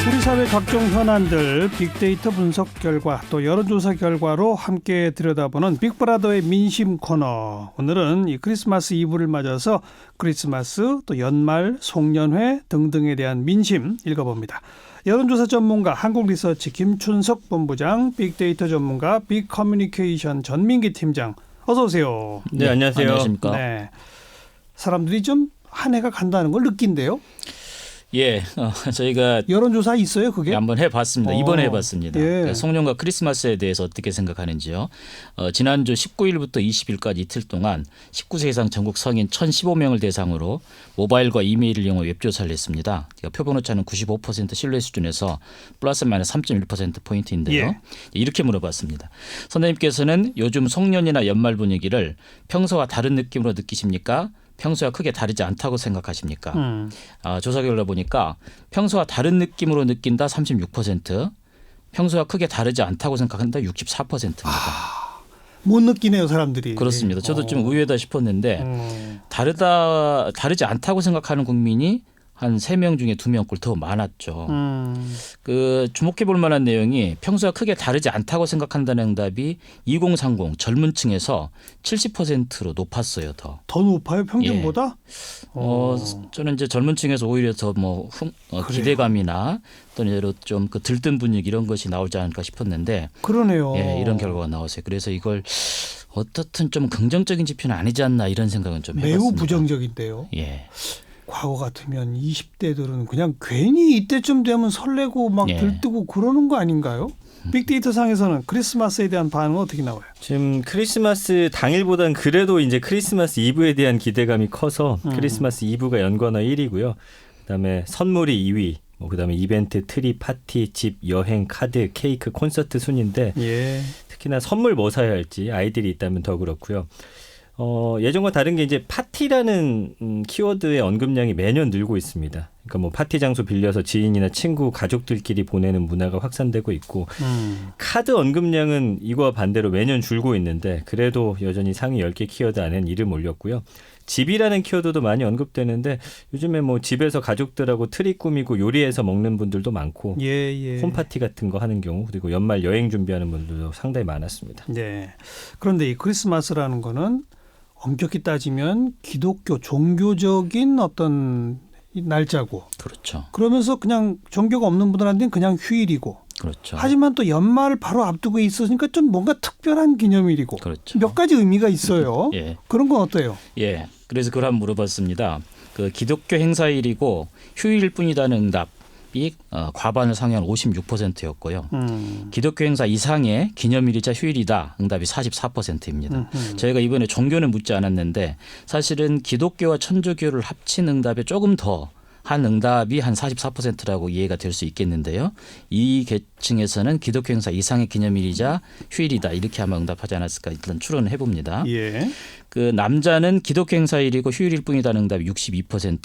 우리 사회 각종 현안들 빅데이터 분석 결과 또 여론조사 결과로 함께 들여다보는 빅브라더의 민심 코너. 오늘은 이 크리스마스 이브를 맞아서 크리스마스 또 연말 송년회 등등에 대한 민심 읽어봅니다. 여론조사 전문가 한국리서치 김춘석 본부장, 빅데이터 전문가 빅커뮤니케이션 전민기 팀장 어서 오세요. 네, 안녕하세요. 안녕하십니까. 네, 사람들이 좀 한 해가 간다는 걸 느낀대요. 예, 저희가 여론조사 있어요, 그게? 한번 해봤습니다. 이번에 해봤습니다. 예. 그러니까 송년과 크리스마스에 대해서 어떻게 생각하는지요. 지난주 19일부터 20일까지 이틀 동안 19세 이상 전국 성인 1,015명을 대상으로 모바일과 이메일을 이용해 웹조사를 했습니다. 그러니까 표본오차는 95% 신뢰 수준에서 플러스 마이너스 3.1%포인트인데요. 예. 이렇게 물어봤습니다. 선생님께서는 요즘 송년이나 연말 분위기를 평소와 다른 느낌으로 느끼십니까? 평소와 크게 다르지 않다고 생각하십니까? 조사 결과 보니까 평소와 다른 느낌으로 느낀다 36%, 평소와 크게 다르지 않다고 생각한다 64%입니다. 못 느끼네요, 사람들이. 그렇습니다. 저도 좀 의외다 싶었는데 다르지 않다고 생각하는 국민이 한 3명 중에 2명꼴 더 많았죠. 주목해 볼 만한 내용이 평소와 크게 다르지 않다고 생각한다는 응답이 2030 젊은 층에서 70%로 높았어요. 더 높아요, 평균보다? 저는 이제 젊은 층에서 오히려 더 기대감이나 또는 예로 좀 그 들뜬 분위기 이런 것이 나오지 않을까 싶었는데 그러네요. 예, 이런 결과가 나왔어요. 그래서 이걸 어떻든 좀 긍정적인 지표는 아니지 않나 이런 생각은 좀 해봤습니다. 매우 부정적인데요. 예. 과거 같으면 20대들은 그냥 괜히 이때쯤 되면 설레고 막 예. 들뜨고 그러는 거 아닌가요? 빅데이터 상에서는 크리스마스에 대한 반응은 어떻게 나와요? 지금 크리스마스 당일보단 그래도 이제 크리스마스 이브에 대한 기대감이 커서 크리스마스 이브가 연관어 1위고요. 그다음에 선물이 2위. 그다음에 이벤트, 트리, 파티, 집, 여행, 카드, 케이크, 콘서트 순인데 예. 특히나 선물 뭐 사야 할지 아이들이 있다면 더 그렇고요. 예전과 다른 게 이제 파티라는 키워드의 언급량이 매년 늘고 있습니다. 그러니까 뭐 파티 장소 빌려서 지인이나 친구, 가족들끼리 보내는 문화가 확산되고 있고 카드 언급량은 이거와 반대로 매년 줄고 있는데 그래도 여전히 상위 10개 키워드 안엔 이름 올렸고요. 집이라는 키워드도 많이 언급되는데 요즘에 뭐 집에서 가족들하고 트리 꾸미고 요리해서 먹는 분들도 많고 예. 홈파티 같은 거 하는 경우 그리고 연말 여행 준비하는 분들도 상당히 많았습니다. 네. 그런데 이 크리스마스라는 거는 엄격히 따지면 기독교 종교적인 어떤 날짜고 그렇죠. 그러면서 그냥 종교가 없는 분들한테는 그냥 휴일이고 그렇죠. 하지만 또 연말을 바로 앞두고 있으니까 좀 뭔가 특별한 기념일이고 그렇죠. 몇 가지 의미가 있어요. 예. 그런 건 어때요? 예. 그래서 그걸 한번 물어봤습니다. 그 기독교 행사일이고 휴일일 뿐이라는 응답이 과반을 상회한 56%였고요. 기독교 행사 이상의 기념일이자 휴일이다. 응답이 44%입니다. 저희가 이번에 종교는 묻지 않았는데 사실은 기독교와 천주교를 합친 응답에 조금 더 한 응답이 한 44%라고 이해가 될 수 있겠는데요. 이 계층에서는 기독교 행사 이상의 기념일이자 휴일이다. 이렇게 아마 응답하지 않았을까 일단 추론을 해봅니다. 예. 그 남자는 기독교 행사일이고 휴일일 뿐이라는 응답이 62%.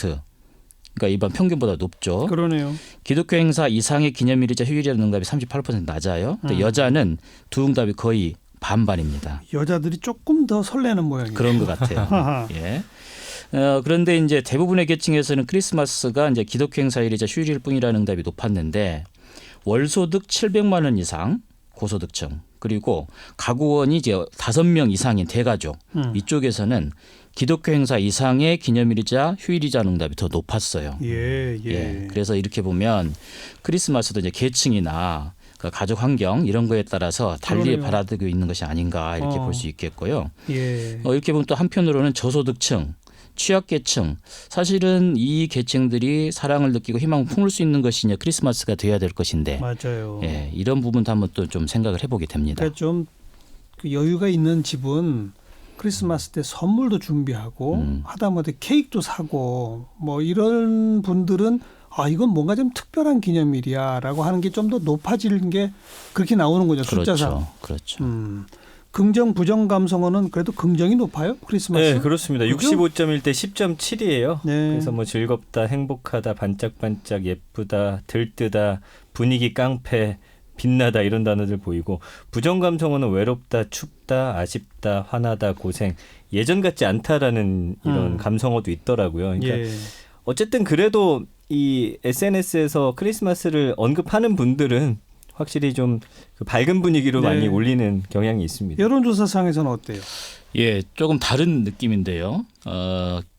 그러니까 일반 평균보다 높죠. 그러네요. 기독교 행사 이상의 기념일이자 휴일이라는 응답이 38% 낮아요. 근데 여자는 두 응답이 거의 반반입니다. 여자들이 조금 더 설레는 모양이에요. 그런 것 같아요. 예. 그런데 이제 대부분의 계층에서는 크리스마스가 이제 기독교 행사일이자 휴일일 뿐이라는 응답이 높았는데 월소득 700만 원 이상 고소득층 그리고 가구원이 이제 5명 이상인 대가족 이쪽에서는 기독교 행사 이상의 기념일이자 휴일이자 응답이 더 높았어요. 예. 그래서 이렇게 보면 크리스마스도 이제 계층이나 가족 환경 이런 거에 따라서 달리 그러네요. 받아들이고 있는 것이 아닌가 이렇게 볼 수 있겠고요. 예. 이렇게 보면 또 한편으로는 저소득층, 취약계층 사실은 이 계층들이 사랑을 느끼고 희망을 품을 수 있는 것이 이제 크리스마스가 돼야 될 것인데 맞아요. 예, 이런 부분도 한번 또 좀 생각을 해보게 됩니다. 그러니까 좀 그 여유가 있는 집은 크리스마스 때 선물도 준비하고 하다못해 케이크도 사고 뭐 이런 분들은 이건 뭔가 좀 특별한 기념일이야라고 하는 게 좀 더 높아지는 게 그렇게 나오는 거죠. 숫자상. 그렇죠. 긍정 부정 감성어는 그래도 긍정이 높아요? 크리스마스? 네, 그렇습니다. 그죠? 65점일 때 10.7이에요. 네. 그래서 뭐 즐겁다, 행복하다, 반짝반짝, 예쁘다, 들뜨다, 분위기 깡패, 빛나다 이런 단어들 보이고 부정 감성어는 외롭다, 춥다, 아쉽다, 화나다, 고생, 예전 같지 않다라는 이런 감성어도 있더라고요. 그러니까 예. 어쨌든 그래도 이 SNS에서 크리스마스를 언급하는 분들은 확실히 좀 그 밝은 분위기로 네. 많이 올리는 경향이 있습니다. 여론조사상에서는 어때요? 예, 조금 다른 느낌인데요.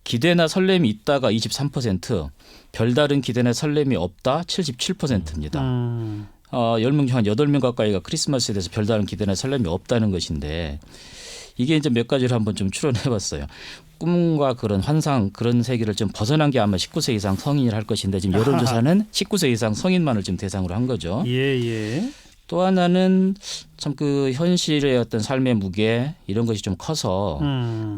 기대나 설렘이 있다가 23%, 별다른 기대나 설렘이 없다 77%입니다. 10명 중 한 8명 가까이가 크리스마스에 대해서 별다른 기대나 설렘이 없다는 것인데 이게 이제 몇 가지를 한번 좀 추론해 봤어요. 꿈과 그런 환상 그런 세계를 좀 벗어난 게 아마 19세 이상 성인이라 할 것인데 지금 여론조사는 19세 이상 성인만을 지금 대상으로 한 거죠. 예. 또 하나는 참 그 현실의 어떤 삶의 무게 이런 것이 좀 커서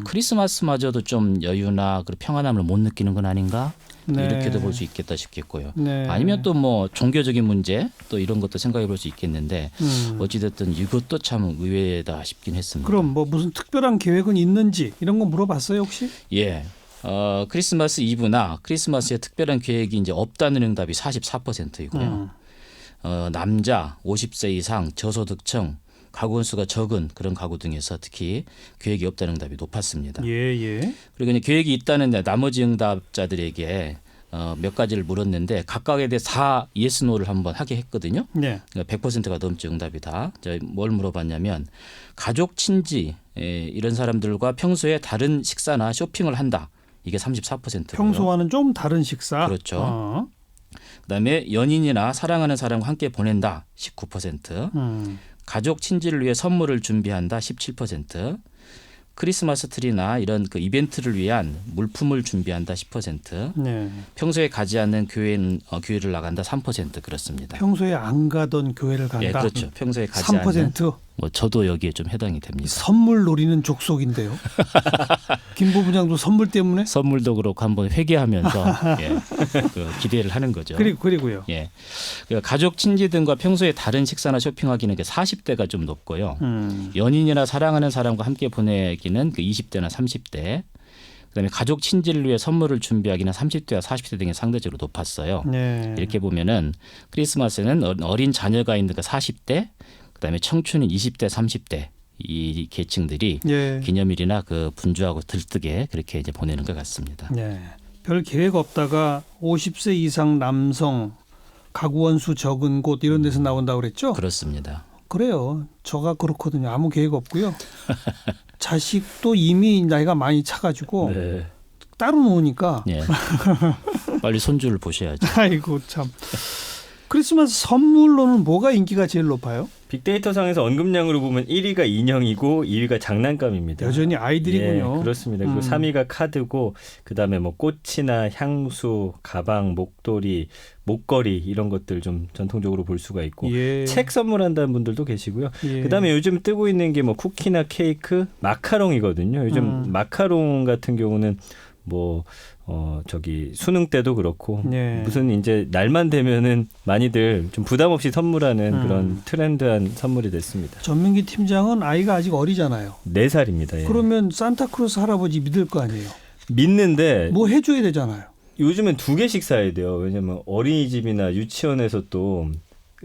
크리스마스마저도 좀 여유나 그 평안함을 못 느끼는 건 아닌가? 네. 이렇게도 볼 수 있겠다 싶겠고요. 네. 아니면 또 뭐 종교적인 문제 또 이런 것도 생각해 볼 수 있겠는데 어찌됐든 이것도 참 의외다 싶긴 했습니다. 그럼 뭐 무슨 특별한 계획은 있는지 이런 거 물어봤어요 혹시? 예. 크리스마스 이브나 크리스마스에 특별한 계획이 이제 없다는 응답이 44%이고요. 남자 50세 이상 저소득층 가구 수가 적은 그런 가구 등에서 특히 계획이 없다는 응답이 높았습니다. 예. 그리고 이제 계획이 있다는 나머지 응답자들에게 몇 가지를 물었는데 각각에 대해 4 yes, no를 한번 하게 했거든요. 네. 그러니까 100%가 넘지 응답이다. 뭘 물어봤냐면 가족, 친지 이런 사람들과 평소에 다른 식사나 쇼핑을 한다. 이게 34%고요. 평소와는 좀 다른 식사. 그렇죠. 그다음에 연인이나 사랑하는 사람과 함께 보낸다. 19%. 가족, 친지를 위해 선물을 준비한다. 17%. 크리스마스 트리나 이런 그 이벤트를 위한 물품을 준비한다 10%. 네. 평소에 가지 않는 교회를 나간다 3% 그렇습니다. 평소에 안 가던 교회를 간다. 예, 그렇죠. 평소에 가지 3%. 않는. 뭐 저도 여기에 좀 해당이 됩니다. 선물 노리는 족속인데요. 김 부부장도 선물 때문에? 선물도 그렇고 한번 회개하면서 예, 그 기대를 하는 거죠. 그리고요. 예, 그러니까 가족 친지 등과 평소에 다른 식사나 쇼핑하기는 40대가 좀 높고요. 연인이나 사랑하는 사람과 함께 보내기는 20대나 30대. 그다음에 가족 친지를 위해 선물을 준비하기는 30대와 40대 등이 상대적으로 높았어요. 네. 이렇게 보면은 크리스마스는 어린 자녀가 있는 40대, 그다음에 청춘인 20대, 30대 이 계층들이 예. 기념일이나 그 분주하고 들뜨게 그렇게 이제 보내는 것 같습니다. 네. 별 계획 없다가 50세 이상 남성 가구 원수 적은 곳 이런 데서 나온다고 그랬죠? 그렇습니다. 그래요. 저가 그렇거든요. 아무 계획 없고요. 자식도 이미 나이가 많이 차가지고 네. 따로 노니까 예. 빨리 손주를 보셔야죠. 아이고 참. 크리스마스 선물로는 뭐가 인기가 제일 높아요? 빅데이터 상에서 언급량으로 보면 1위가 인형이고 2위가 장난감입니다. 여전히 아이들이군요. 예, 그렇습니다. 그리고 3위가 카드고 그다음에 뭐 꽃이나 향수, 가방, 목도리, 목걸이 이런 것들 좀 전통적으로 볼 수가 있고 예. 책 선물한다는 분들도 계시고요. 예. 그다음에 요즘 뜨고 있는 게 뭐 쿠키나 케이크, 마카롱이거든요. 요즘 마카롱 같은 경우는 뭐 수능 때도 그렇고 네. 무슨 이제 날만 되면은 많이들 좀 부담 없이 선물하는 그런 트렌드한 선물이 됐습니다. 전민기 팀장은 아이가 아직 어리잖아요. 4살입니다. 예. 그러면 산타크로스 할아버지 믿을 거 아니에요. 믿는데 뭐 해줘야 되잖아요. 요즘엔 2개씩 사야 돼요. 왜냐면 어린이집이나 유치원에서 또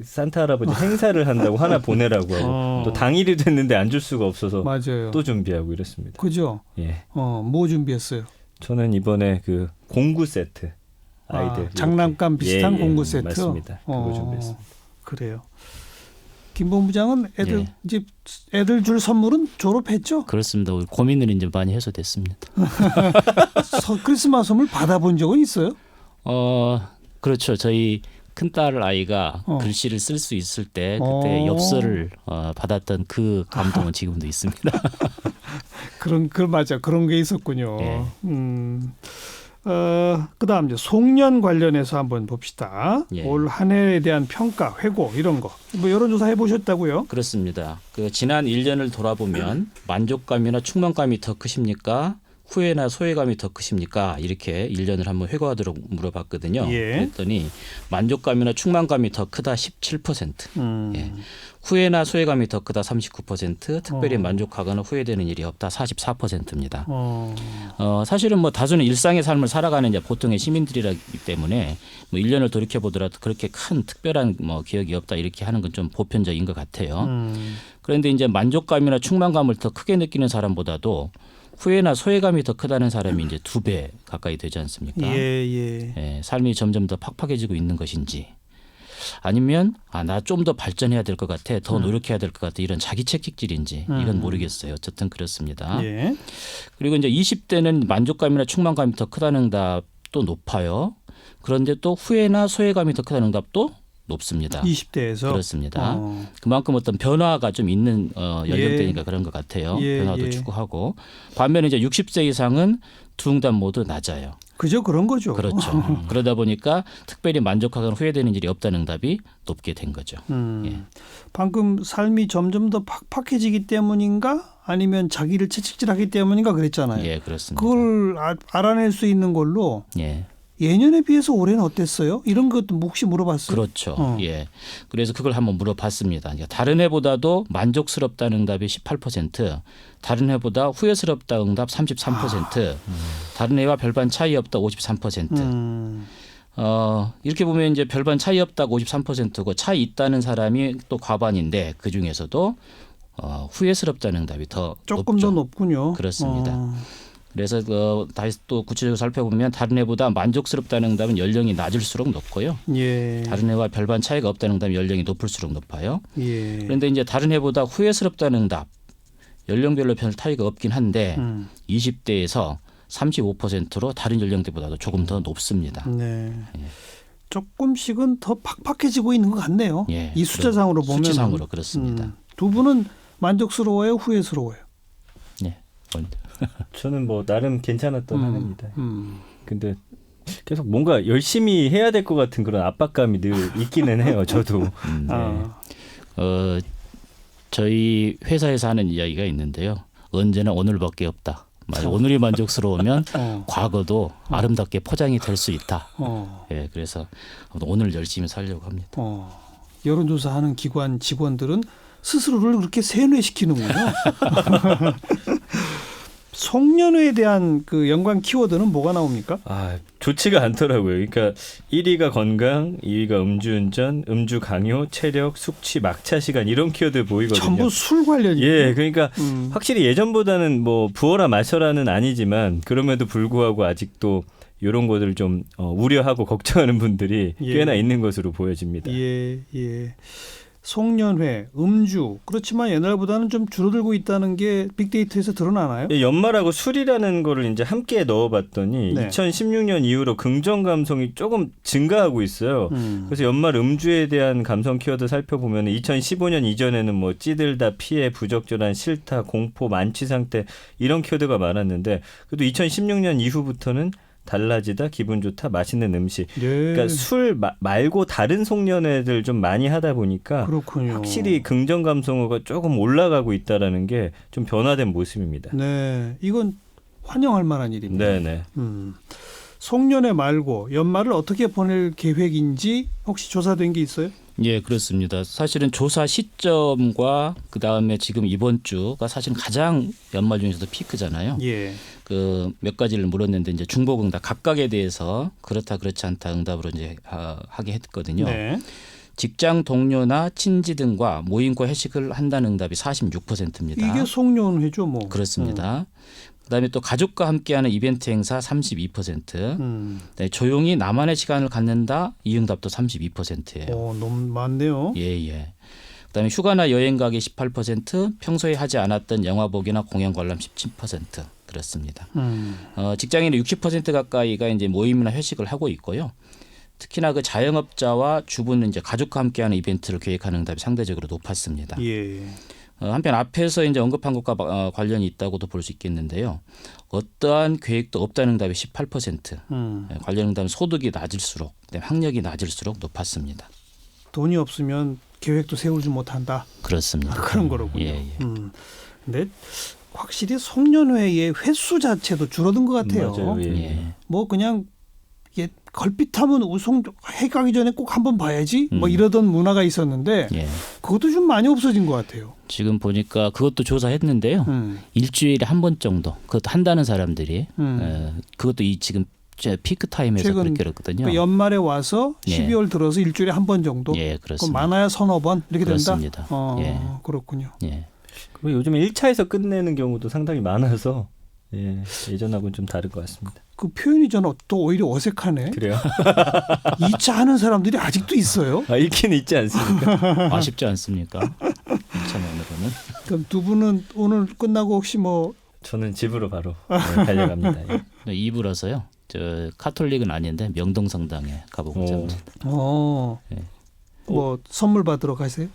산타 할아버지 행사를 한다고 하나 보내라고 하고 또 당일이 됐는데 안 줄 수가 없어서 맞아요. 또 준비하고 이렇습니다. 그죠? 예. 뭐 준비했어요? 저는 이번에 그 공구 세트 아이들 장난감 비슷한 공구 세트. 맞습니다. 그거 준비했습니다. 그래요. 김 본부장은 애들 예. 이제 애들 줄 선물은 졸업했죠? 그렇습니다. 고민을 이제 많이 해서 됐습니다. 크리스마스 선물 받아본 적은 있어요? 그렇죠. 저희 큰딸 아이가 글씨를 쓸 수 있을 때 그때 엽서를 받았던 그 감동은 지금도 있습니다. 맞아. 그런 게 있었군요. 예. 그다음 이제 송년 관련해서 한번 봅시다. 예. 올 한 해에 대한 평가, 회고 이런 거. 뭐 여론조사 해보셨다고요? 그렇습니다. 그 지난 1년을 돌아보면 만족감이나 충만감이 더 크십니까? 후회나 소외감이 더 크십니까? 이렇게 1년을 한번 회고하도록 물어봤거든요. 예. 그랬더니 만족감이나 충만감이 더 크다 17%. 예. 후회나 소외감이 더 크다 39%, 특별히 만족하거나 후회되는 일이 없다 44%입니다. 사실은 뭐 다수는 일상의 삶을 살아가는 이제 보통의 시민들이기 때문에 뭐 1년을 돌이켜 보더라도 그렇게 큰 특별한 뭐 기억이 없다 이렇게 하는 건 좀 보편적인 것 같아요. 그런데 이제 만족감이나 충만감을 더 크게 느끼는 사람보다도 후회나 소외감이 더 크다는 사람이 이제 2배 가까이 되지 않습니까? 예. 예, 삶이 점점 더 팍팍해지고 있는 것인지 아니면 나 좀 더 발전해야 될 것 같아, 더 노력해야 될 것 같아 이런 자기 채찍질인지 이건 모르겠어요. 어쨌든 그렇습니다. 예. 그리고 이제 20대는 만족감이나 충만감이 더 크다는 응답도 높아요. 그런데 또 후회나 소외감이 더 크다는 응답도 높습니다. 20대에서 그렇습니다. 그만큼 어떤 변화가 좀 있는 연령대니까 그런 것 같아요. 예, 변화도 예. 추구하고 반면에 이제 60세 이상은 두 응답 모두 낮아요. 그죠 그런 거죠. 그렇죠. 그러다 보니까 특별히 만족하거나 후회되는 일이 없다는 응답이 높게 된 거죠. 예. 방금 삶이 점점 더 팍팍해지기 때문인가 아니면 자기를 채찍질하기 때문인가 그랬잖아요. 예, 그렇습니다. 그걸 알아낼 수 있는 걸로 예. 예년에 비해서 올해는 어땠어요? 이런 것도 혹시 물어봤어요? 그렇죠. 예. 그래서 그걸 한번 물어봤습니다. 그러니까 다른 해보다도 만족스럽다는 응답이 18%, 다른 해보다 후회스럽다 응답 33%, 다른 해와 별반 차이 없다 53%. 이렇게 보면 이제 별반 차이 없다고 53%고 차이 있다는 사람이 또 과반인데 그 중에서도 후회스럽다는 응답이 더 조금 높죠. 더 높군요. 그렇습니다. 그래서 다시 또 구체적으로 살펴보면 다른 해보다 만족스럽다는 응답은 연령이 낮을수록 높고요. 예. 다른 해와 별반 차이가 없다는 응답은 연령이 높을수록 높아요. 예. 그런데 이제 다른 해보다 후회스럽다는 응답 연령별로 별 차이가 없긴 한데 20대에서 35%로 다른 연령대보다도 조금 더 높습니다. 네. 조금씩은 더 팍팍해지고 있는 것 같네요. 예, 이 숫자상으로 보면 수치상으로 그렇습니다. 두 분은 만족스러워요, 후회스러워요? 네. 저는 뭐 나름 괜찮았던 한 해입니다. 근데 계속 뭔가 열심히 해야 될 것 같은 그런 압박감이 늘 있기는 해요. 저도. 네. 저희 회사에서 하는 이야기가 있는데요. 언제나 오늘밖에 없다. 오늘이 만족스러우면 과거도 아름답게 포장이 될 수 있다. 예, 그래서 오늘 열심히 살려고 합니다. 여론조사하는 기관 직원들은 스스로를 그렇게 세뇌시키는군요. 송년회에 대한 그 연관 키워드는 뭐가 나옵니까? 좋지가 않더라고요. 그러니까 1위가 건강, 2위가 음주운전, 음주 강요, 체력, 숙취, 막차 시간 이런 키워드 보이거든요. 전부 술 관련이에요. 예, 그러니까 확실히 예전보다는 뭐 부어라 마셔라는 아니지만 그럼에도 불구하고 아직도 이런 것들을 좀 우려하고 걱정하는 분들이 꽤나 있는 것으로 보여집니다. 예. 송년회, 음주 그렇지만 옛날보다는 좀 줄어들고 있다는 게 빅데이터에서 드러나나요? 예, 연말하고 술이라는 거를 이제 함께 넣어봤더니 2016년 이후로 긍정 감성이 조금 증가하고 있어요. 그래서 연말 음주에 대한 감성 키워드 살펴보면 2015년 이전에는 뭐 찌들다, 피해, 부적절한, 싫다, 공포, 만취 상태 이런 키워드가 많았는데 그래도 2016년 이후부터는 달라지다, 기분 좋다, 맛있는 음식. 그러니까 술 말고 다른 송년회들 좀 많이 하다 보니까 그렇군요. 확실히 긍정 감성어가 조금 올라가고 있다라는 게 좀 변화된 모습입니다. 네, 이건 환영할 만한 일입니다. 네네. 송년회 말고 연말을 어떻게 보낼 계획인지 혹시 조사된 게 있어요? 예, 그렇습니다. 사실은 조사 시점과 그 다음에 지금 이번 주가 사실 가장 연말 중에서도 피크잖아요. 예. 그 몇 가지를 물었는데 이제 중복응답 각각에 대해서 그렇다 그렇지 않다 응답으로 이제 하게 했거든요. 네. 직장 동료나 친지 등과 모임과 회식을 한다는 응답이 46%입니다. 이게 송년회죠, 뭐. 그렇습니다. 그다음에 또 가족과 함께하는 이벤트 행사 32%. 네, 조용히 나만의 시간을 갖는다 이 응답도 32%예요. 너무 많네요. 예. 그다음에 휴가나 여행 가기 18%, 평소에 하지 않았던 영화 보기나 공연 관람 17% 그렇습니다. 직장인의 60% 가까이가 이제 모임이나 회식을 하고 있고요. 특히나 그 자영업자와 주부는 이제 가족과 함께하는 이벤트를 계획하는 응답이 상대적으로 높았습니다. 예. 한편 앞에서 이제 언급한 것과 관련이 있다고도 볼 수 있겠는데요. 어떠한 계획도 없다는 응답이 18%, 관련 응답은 소득이 낮을수록, 학력이 낮을수록 높았습니다. 돈이 없으면 계획도 세우지 못한다. 그렇습니다. 그런 거로군요. 예. 근데 확실히 송년회의 횟수 자체도 줄어든 것 같아요. 맞아요. 예. 뭐 그냥 이게 걸핏하면 해 가기 전에 꼭 한번 봐야지 뭐 이러던 문화가 있었는데 그것도 좀 많이 없어진 것 같아요. 지금 보니까 그것도 조사했는데요. 일주일에 한 번 정도 그것도 한다는 사람들이 그것도 지금 피크 타임에서 그렇게 그렇거든요. 그 연말에 와서 12월 들어서 일주일에 한 번 정도. 예, 그렇습니다. 많아야 서너 번 이렇게 그렇습니다. 된다. 그렇군요. 그리고 요즘 1차에서 끝내는 경우도 상당히 많아서 예, 예전하고는 좀 다른 것 같습니다. 그 표현이 저는 또 오히려 어색하네. 그래요? 2차 하는 사람들이 아직도 있어요. 아, 있긴 있지 않습니까? 아쉽지 않습니까? 2차만으로는. 그럼 두 분은 오늘 끝나고 혹시 뭐 저는 집으로 바로 달려갑니다. 예. 2부라서요. 저 카톨릭은 아닌데 명동성당에 가보고자 합니다. 네. 뭐 선물 받으러 가세요?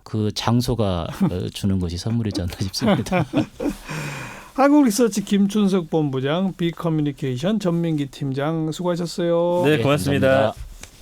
그 장소가 주는 것이 선물이지 않나 싶습니다. 한국리서치 김춘석 본부장, 빅커뮤니케이션 전민기 팀장 수고하셨어요. 네, 고맙습니다. 감사합니다.